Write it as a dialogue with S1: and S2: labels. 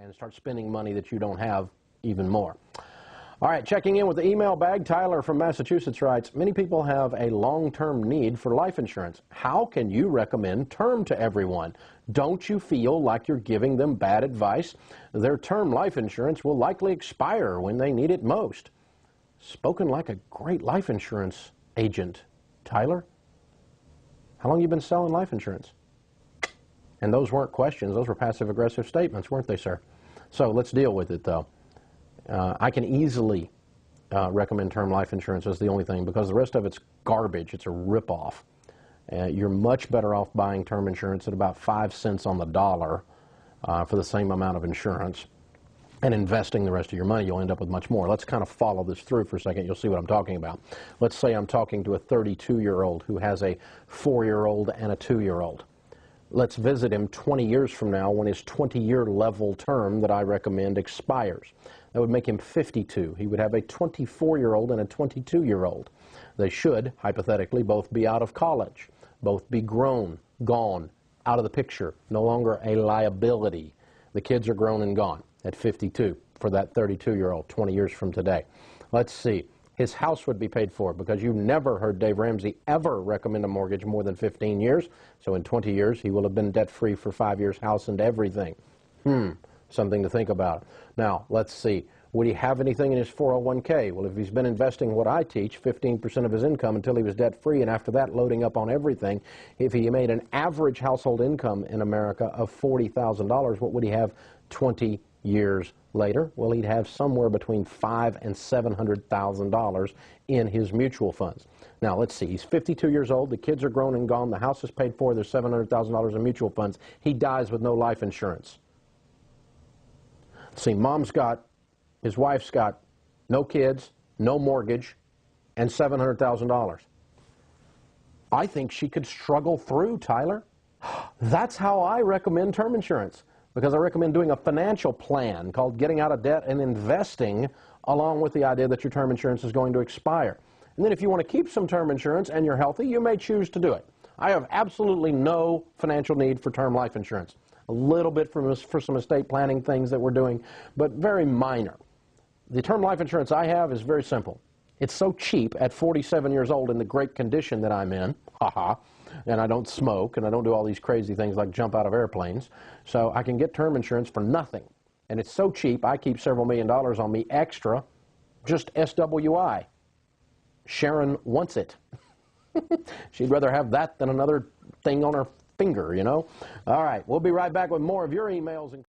S1: and start spending money that you don't have even more. All right, checking in with the email bag, Tyler from Massachusetts writes, many people have a long-term need for life insurance. How can you recommend term to everyone? Don't you feel like you're giving them bad advice? Their term life insurance will likely expire when they need it most. Spoken like a great life insurance agent. Tyler, how long have you been selling life insurance? And those weren't questions, those were passive-aggressive statements, weren't they, sir? So let's deal with it, though. I can easily recommend term life insurance as the only thing, because the rest of it's garbage. It's a ripoff. You're much better off buying term insurance at about 5 cents on the dollar for the same amount of insurance, and investing the rest of your money. You'll end up with much more. Let's kind of follow this through for a second. You'll see what I'm talking about. Let's say I'm talking to a 32-year-old who has a 4-year-old and a 2-year-old. Let's visit him 20 years from now when his 20-year level term that I recommend expires. That would make him 52. He would have a 24-year-old and a 22-year-old. They should, hypothetically, both be out of college, both be grown, gone, out of the picture, no longer a liability. The kids are grown and gone at 52 for that 32-year-old 20 years from today. Let's see. His house would be paid for, because you never heard Dave Ramsey ever recommend a mortgage more than 15 years. So in 20 years, he will have been debt-free for 5 years, house and everything. Something to think about. Now, let's see. Would he have anything in his 401k? Well, if he's been investing what I teach, 15% of his income until he was debt-free, and after that loading up on everything, if he made an average household income in America of $40,000, what would he have 20 years later? Well, he'd have somewhere between $500,000 and $700,000 in his mutual funds. Now, let's see. He's 52 years old. The kids are grown and gone. The house is paid for. There's $700,000 in mutual funds. He dies with no life insurance. See, his wife's got no kids, no mortgage, and $700,000. I think she could struggle through, Tyler. That's how I recommend term insurance, because I recommend doing a financial plan called getting out of debt and investing, along with the idea that your term insurance is going to expire. And then if you want to keep some term insurance and you're healthy, you may choose to do it. I have absolutely no financial need for term life insurance. A little bit for some estate planning things that we're doing, but very minor. The term life insurance I have is very simple. It's so cheap at 47 years old in the great condition that I'm in, and I don't smoke and I don't do all these crazy things like jump out of airplanes, so I can get term insurance for nothing. And it's so cheap, I keep several $1 million on me extra, just SWI. Sharon wants it. She'd rather have that than another thing on her finger, you know. All right, we'll be right back with more of your emails.